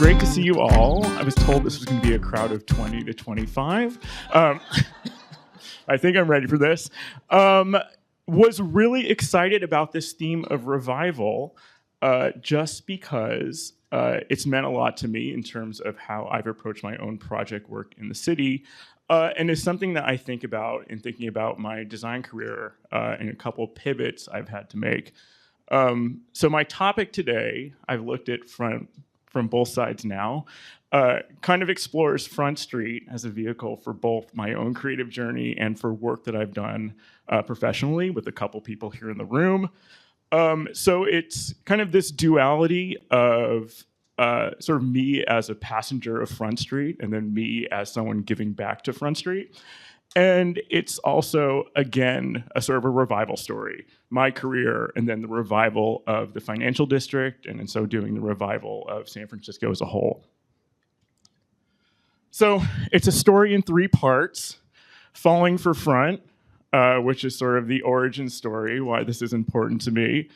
great to see you all. I was told this was going to be a crowd of 20 to 25. I think I'm ready for this. Was really excited about this theme of revival just because it's meant a lot to me in terms of how I've approached my own project work in the city. And it's something that I think about in thinking about my design career and a couple pivots I've had to make. So my topic today, I've looked at from both sides now, kind of explores Front Street as a vehicle for both my own creative journey and for work that I've done professionally with a couple people here in the room. So it's kind of this duality of sort of me as a passenger of Front Street and then me as someone giving back to Front Street. And it's also, again, a sort of a revival story. My career and then the revival of the financial district, and in so doing, the revival of San Francisco as a whole. So it's a story in 3 parts. Falling for Front, which is sort of the origin story, why this is important to me.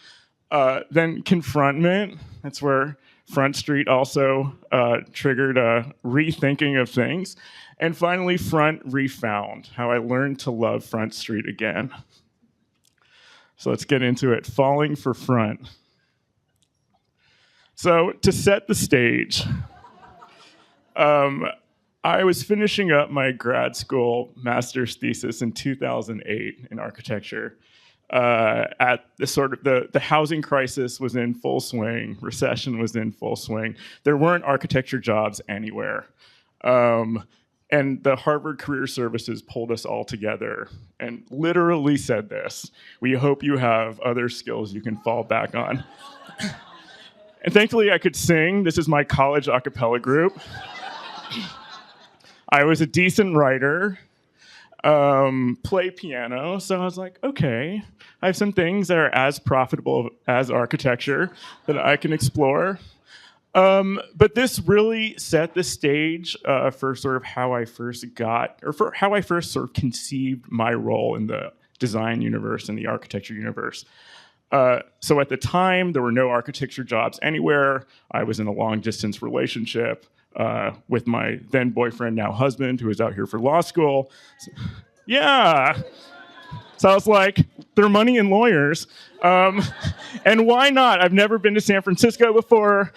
Then Confrontment, that's where Front Street also triggered a rethinking of things. And finally, Front Refound, how I learned to love Front Street again. So let's get into it. Falling for Front. So to set the stage, I was finishing up my grad school master's thesis in 2008 in architecture. At the housing crisis was in full swing, recession was in full swing. There weren't architecture jobs anywhere. And the Harvard Career Services pulled us all together and literally said this: we hope you have other skills you can fall back on. And thankfully I could sing. This is my college a cappella group. I was a decent writer, play piano, so I was like, okay, I have some things that are as profitable as architecture that I can explore. But this really set the stage for sort of how I first sort of conceived my role in the design universe and the architecture universe. So at the time, there were no architecture jobs anywhere. I was in a long-distance relationship with my then boyfriend, now husband, who was out here for law school. Yeah. So I was like, they're money and lawyers. And why not? I've never been to San Francisco before.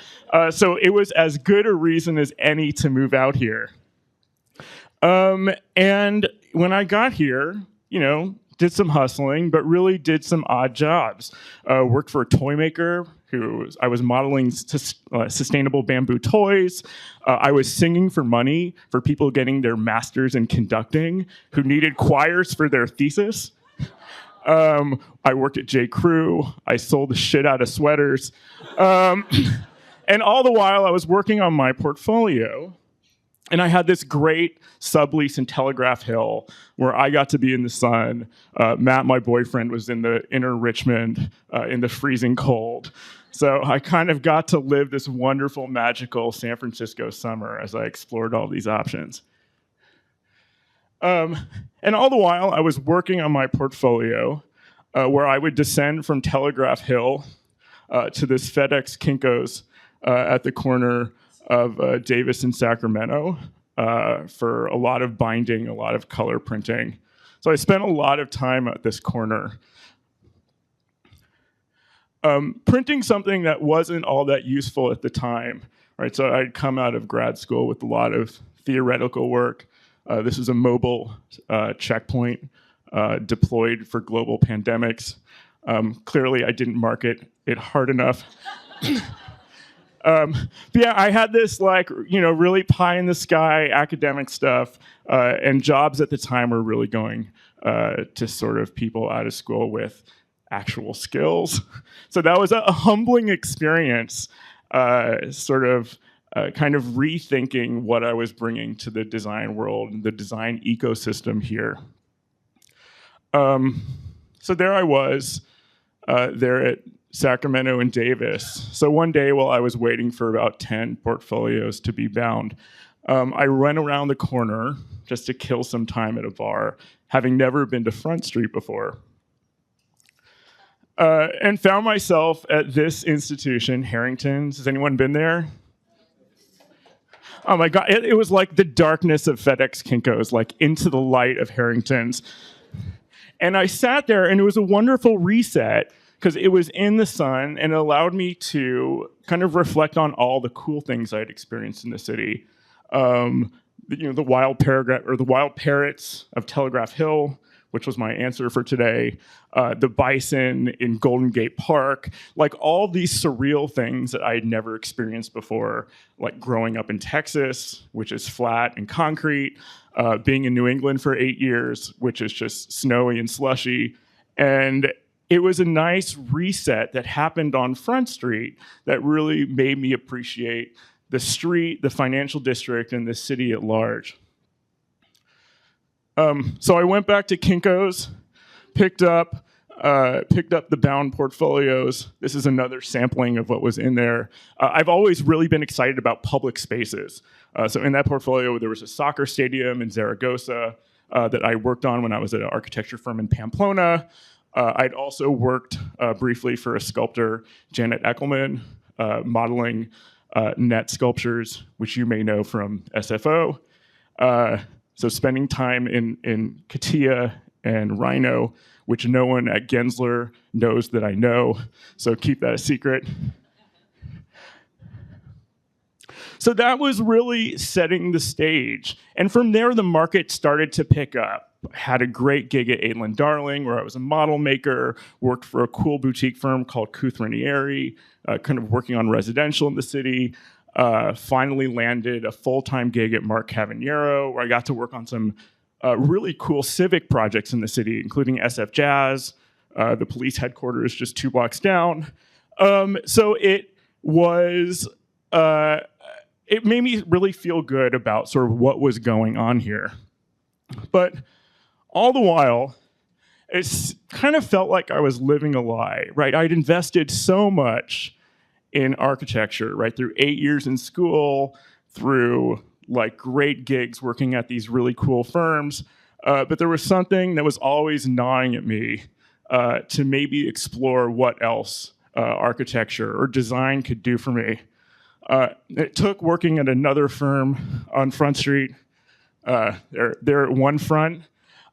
So it was as good a reason as any to move out here. And when I got here, did some hustling, but really did some odd jobs. Worked for a toy maker I was modeling sustainable bamboo toys. I was singing for money for people getting their masters in conducting who needed choirs for their thesis. I worked at J. Crew. I sold the shit out of sweaters. And all the while I was working on my portfolio. And I had this great sublease in Telegraph Hill where I got to be in the sun. Matt, my boyfriend, was in the inner Richmond in the freezing cold. So I kind of got to live this wonderful, magical San Francisco summer as I explored all these options. And all the while, I was working on my portfolio where I would descend from Telegraph Hill to this FedEx Kinko's at the corner of Davis and Sacramento for a lot of binding, a lot of color printing. So I spent a lot of time at this corner. Printing something that wasn't all that useful at the time, right? So I'd come out of grad school with a lot of theoretical work. This is a mobile checkpoint deployed for global pandemics. Clearly, I didn't market it hard enough. But yeah, I had this really pie in the sky academic stuff, and jobs at the time were really going to sort of people out of school with actual skills. So that was a humbling experience, kind of rethinking what I was bringing to the design world and the design ecosystem here. So there I was, there at Sacramento and Davis. So one day while I was waiting for about 10 portfolios to be bound, I ran around the corner just to kill some time at a bar, having never been to Front Street before. And found myself at this institution, Harrington's. Has anyone been there? Oh my God, it was like the darkness of FedEx Kinko's, like into the light of Harrington's. And I sat there, and it was a wonderful reset because it was in the sun, and it allowed me to kind of reflect on all the cool things I had experienced in the city. The wild paragraph or the wild parrots of Telegraph Hill, which was my answer for today, the bison in Golden Gate Park, like all these surreal things that I had never experienced before, like growing up in Texas, which is flat and concrete, being in New England for 8 years, which is just snowy and slushy. And it was a nice reset that happened on Front Street that really made me appreciate the street, the financial district, and the city at large. So I went back to Kinko's, picked up the bound portfolios. This is another sampling of what was in there. I've always really been excited about public spaces. So in that portfolio, there was a soccer stadium in Zaragoza that I worked on when I was at an architecture firm in Pamplona. I'd also worked briefly for a sculptor, Janet Eckelman, modeling net sculptures, which you may know from SFO. So spending time in Katia and Rhino, which no one at Gensler knows that I know, so keep that a secret. So that was really setting the stage. And from there, the market started to pick up. Had a great gig at Aitlin Darling, where I was a model maker, worked for a cool boutique firm called Kuth Ranieri, kind of working on residential in the city. Finally landed a full-time gig at Mark Cavaniero, where I got to work on some really cool civic projects in the city, including SF Jazz, the police headquarters just 2 blocks down. So it was, it made me really feel good about sort of what was going on here. But all the while, it kind of felt like I was living a lie, right? I'd invested so much in architecture, right? Through 8 years in school, through like great gigs working at these really cool firms. But there was something that was always gnawing at me to maybe explore what else architecture or design could do for me. It took working at another firm on Front Street, they're at One Front,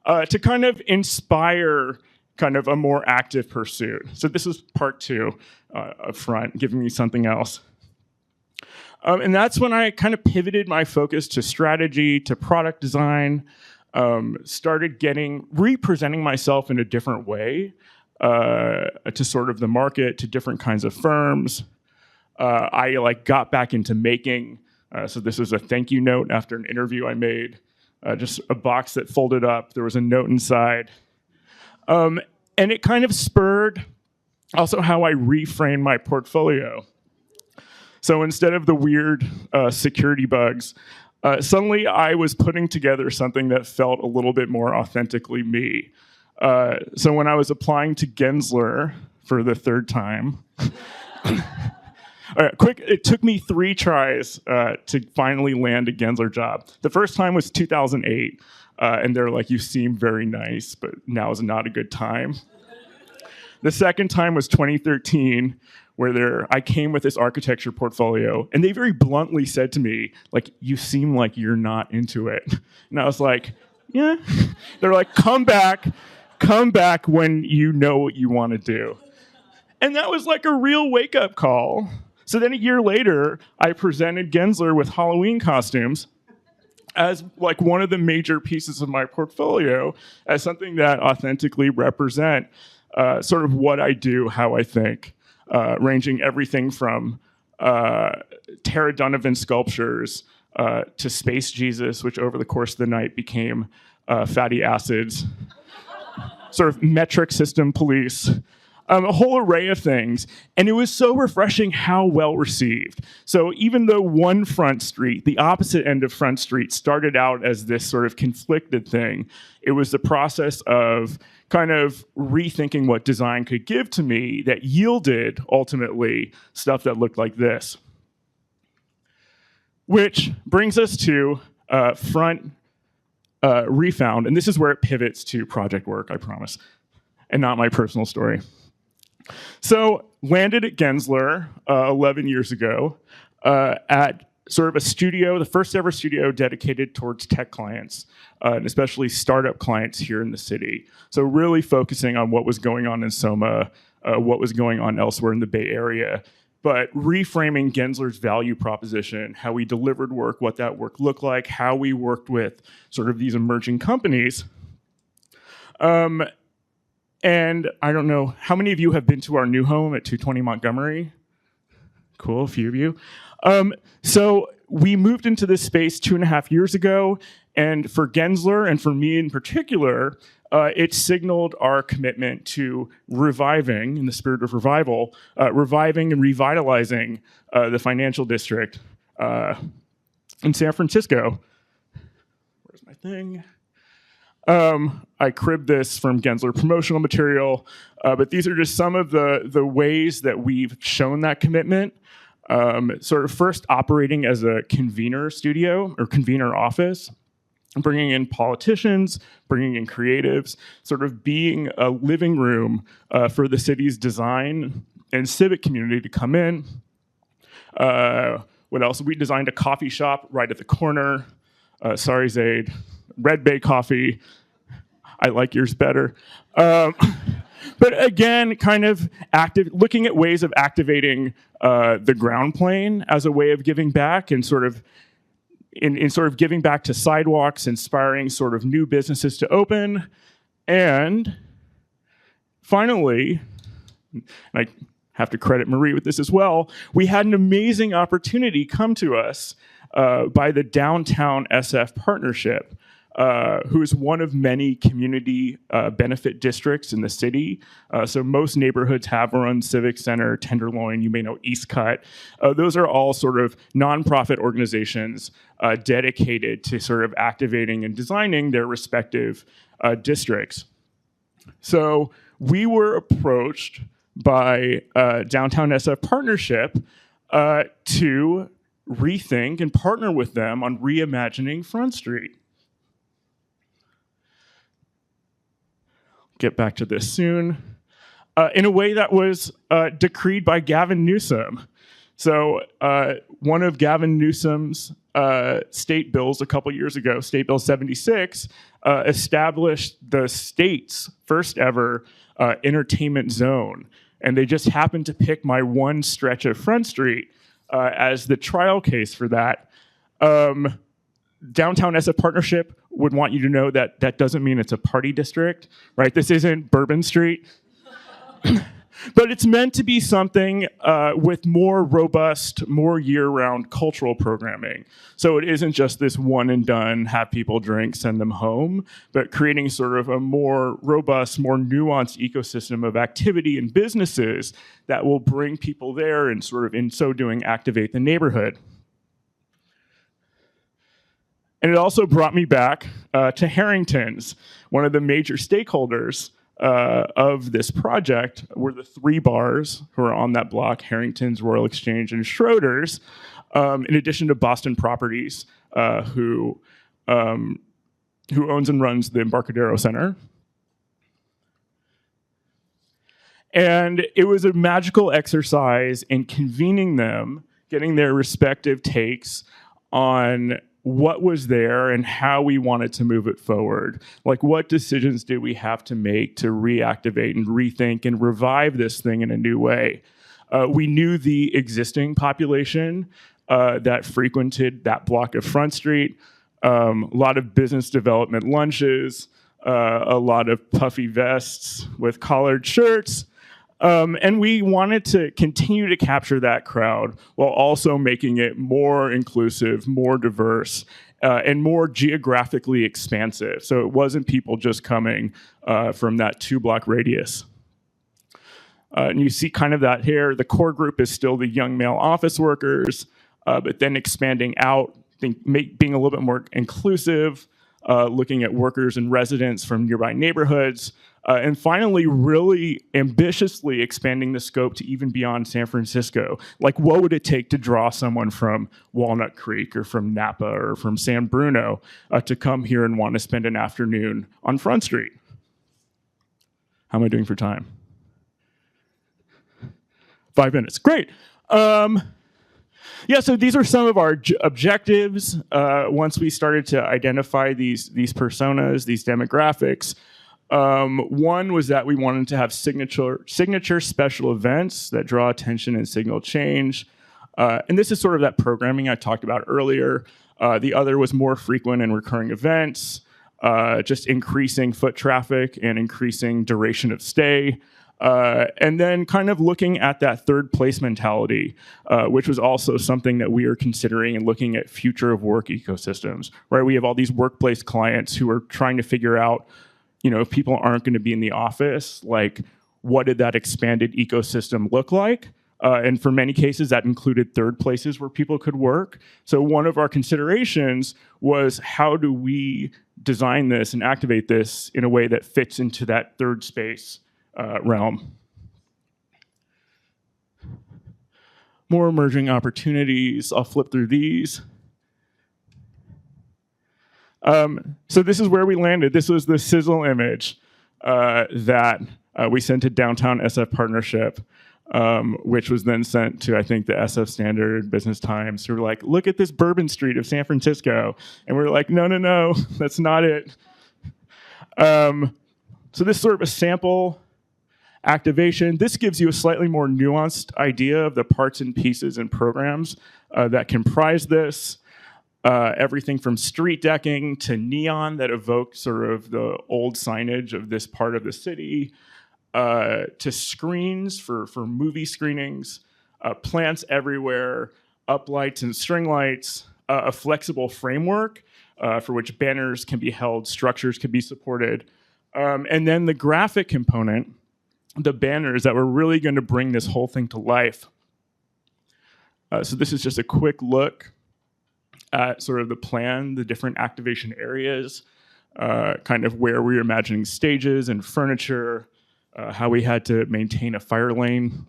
to kind of inspire kind of a more active pursuit. So this is part 2 of Front, giving me something else. And that's when I kind of pivoted my focus to strategy, to product design, started representing myself in a different way to sort of the market, to different kinds of firms. I got back into making. So this is a thank you note after an interview I made. Just a box that folded up. There was a note inside. And it kind of spurred also how I reframed my portfolio. So instead of the weird security bugs, suddenly I was putting together something that felt a little bit more authentically me. So when I was applying to Gensler for the 3rd time, all right, it took me 3 tries to finally land a Gensler job. The first time was 2008, and they're like, you seem very nice, but now is not a good time. The second time was 2013, where I came with this architecture portfolio, and they very bluntly said to me, like, you seem like you're not into it. And I was like, yeah. They're like, come back when you know what you want to do. And that was like a real wake-up call. So then a year later, I presented Gensler with Halloween costumes as like one of the major pieces of my portfolio, as something that authentically represent sort of what I do, how I think, ranging everything from Tara Donovan sculptures to Space Jesus, which over the course of the night became fatty acids, sort of metric system police, a whole array of things. And it was so refreshing how well received. So even though one Front Street, the opposite end of Front Street, started out as this sort of conflicted thing, it was the process of kind of rethinking what design could give to me that yielded, ultimately, stuff that looked like this. Which brings us to Front Refound, and this is where it pivots to project work, I promise, and not my personal story. So landed at Gensler 11 years ago at sort of a studio, the first ever studio dedicated towards tech clients, and especially startup clients here in the city. So really focusing on what was going on in Soma, what was going on elsewhere in the Bay Area, but reframing Gensler's value proposition, how we delivered work, what that work looked like, how we worked with sort of these emerging companies. And I don't know, how many of you have been to our new home at 220 Montgomery? Cool, a few of you. So we moved into this space 2.5 years ago, and for Gensler, and for me in particular, it signaled our commitment to reviving, in the spirit of revival, reviving and revitalizing the financial district in San Francisco. Where's my thing? I cribbed this from Gensler promotional material, but these are just some of the ways that we've shown that commitment. Sort of first operating as a convener studio or convener office, bringing in politicians, bringing in creatives, sort of being a living room for the city's design and civic community to come in. What else? We designed a coffee shop right at the corner. Sorry, Zaid. Red Bay Coffee. I like yours better. But again, kind of looking at ways of activating the ground plane as a way of giving back, and sort of in sort of giving back to sidewalks, inspiring sort of new businesses to open. And finally, and I have to credit Marie with this as well, we had an amazing opportunity come to us by the Downtown SF Partnership, who is one of many community benefit districts in the city. So most neighborhoods have their own civic center, Tenderloin, you may know Eastcut. Those are all sort of nonprofit organizations dedicated to sort of activating and designing their respective districts. So we were approached by Downtown SF Partnership to rethink and partner with them on reimagining Front Street. Get back to this soon, in a way that was decreed by Gavin Newsom. So one of Gavin Newsom's state bills a couple years ago, State Bill 76, established the state's first ever entertainment zone. And they just happened to pick my one stretch of Front Street as the trial case for that. Downtown SF Partnership would want you to know that that doesn't mean it's a party district, right? This isn't Bourbon Street. But it's meant to be something with more robust, more year-round cultural programming. So it isn't just this one and done, have people drink, send them home, but creating sort of a more robust, more nuanced ecosystem of activity and businesses that will bring people there and sort of in so doing activate the neighborhood. And it also brought me back to Harrington's. One of the major stakeholders of this project were the three bars who are on that block: Harrington's, Royal Exchange, and Schroeder's, in addition to Boston Properties, who owns and runs the Embarcadero Center. And it was a magical exercise in convening them, getting their respective takes on what was there and how we wanted to move it forward. Like, what decisions did we have to make to reactivate and rethink and revive this thing in a new way? We knew the existing population that frequented that block of Front Street, a lot of business development lunches, a lot of puffy vests with collared shirts. And we wanted to continue to capture that crowd while also making it more inclusive, more diverse, and more geographically expansive. So it wasn't people just coming from that 2-block radius. And you see kind of that here. The core group is still the young male office workers, but then expanding out, being a little bit more inclusive, looking at workers and residents from nearby neighborhoods, and finally really ambitiously expanding the scope to even beyond San Francisco. Like, what would it take to draw someone from Walnut Creek or from Napa or from San Bruno to come here and want to spend an afternoon on Front Street? How am I doing for time? 5 minutes, great. Yeah, so these are some of our objectives. Once we started to identify these personas, these demographics, one was that we wanted to have signature special events that draw attention and signal change. And this is sort of that programming I talked about earlier. The other was more frequent and recurring events, just increasing foot traffic and increasing duration of stay. And then kind of looking at that third place mentality, which was also something that we are considering and looking at future of work ecosystems, right? We have all these workplace clients who are trying to figure out, if people aren't going to be in the office, like what did that expanded ecosystem look like? And for many cases, that included third places where people could work. So one of our considerations was, how do we design this and activate this in a way that fits into that third space realm? More emerging opportunities. I'll flip through these. So this is where we landed. This was the sizzle image that we sent to Downtown SF Partnership, which was then sent to, I think, the SF Standard, Business Times, who were like, look at this Bourbon Street of San Francisco. And we're like, no, that's not it. So this is sort of a sample activation. This gives you a slightly more nuanced idea of the parts and pieces and programs that comprise this. Everything from street decking to neon that evoke sort of the old signage of this part of the city, to screens for movie screenings, plants everywhere, uplights and string lights, a flexible framework for which banners can be held, structures can be supported, and then the graphic component, the banners that were really going to bring this whole thing to life. So this is just a quick look at sort of the plan, the different activation areas, kind of where we were imagining stages and furniture, how we had to maintain a fire lane.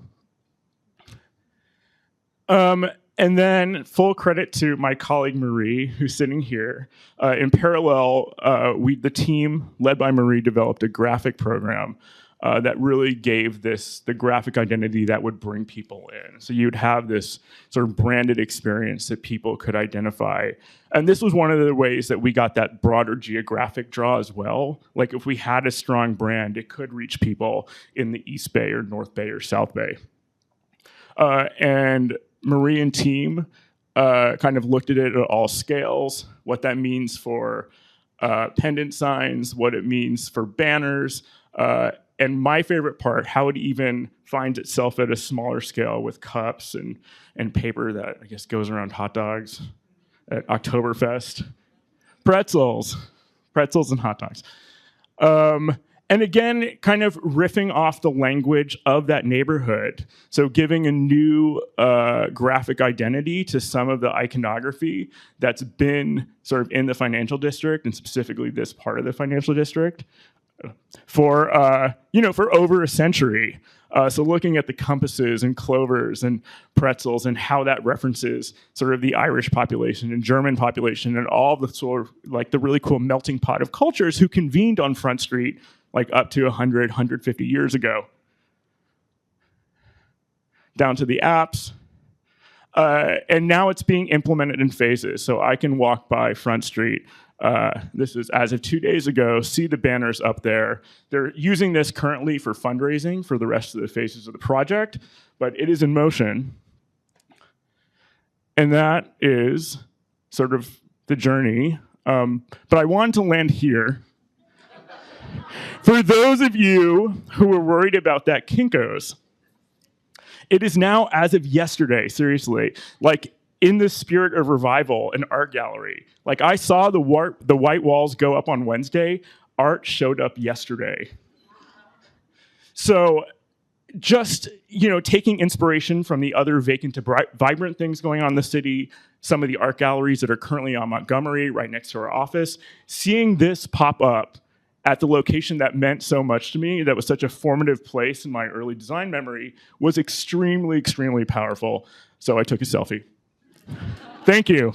And then full credit to my colleague Marie, who's sitting here. In parallel, the team led by Marie developed a graphic program that really gave this the graphic identity that would bring people in. So you'd have this sort of branded experience that people could identify. And this was one of the ways that we got that broader geographic draw as well. Like if we had a strong brand, it could reach people in the East Bay or North Bay or South Bay. And Marie and team kind of looked at it at all scales, what that means for pendant signs, what it means for banners, and my favorite part, how it even finds itself at a smaller scale with cups and paper that I guess goes around hot dogs at Oktoberfest. Pretzels and hot dogs. And again, kind of riffing off the language of that neighborhood. So giving a new graphic identity to some of the iconography that's been sort of in the financial district, and specifically this part of the financial district, for over a century. So looking at the compasses and clovers and pretzels and how that references sort of the Irish population and German population and all the sort of like the really cool melting pot of cultures who convened on Front Street like up to 100, 150 years ago. Down to the apps. And now it's being implemented in phases. So I can walk by Front Street. This is as of 2 days ago, see the banners up there. They're using this currently for fundraising for the rest of the phases of the project, but it is in motion. And that is sort of the journey. But I wanted to land here. For those of you who were worried about that Kinko's, it is now, as of yesterday, seriously, like in the spirit of revival, an art gallery. Like I saw the white walls go up on Wednesday, art showed up yesterday. So just, taking inspiration from the other vacant to vibrant things going on in the city, some of the art galleries that are currently on Montgomery, right next to our office, seeing this pop up at the location that meant so much to me, that was such a formative place in my early design memory, was extremely, extremely powerful. So I took a selfie. Thank you.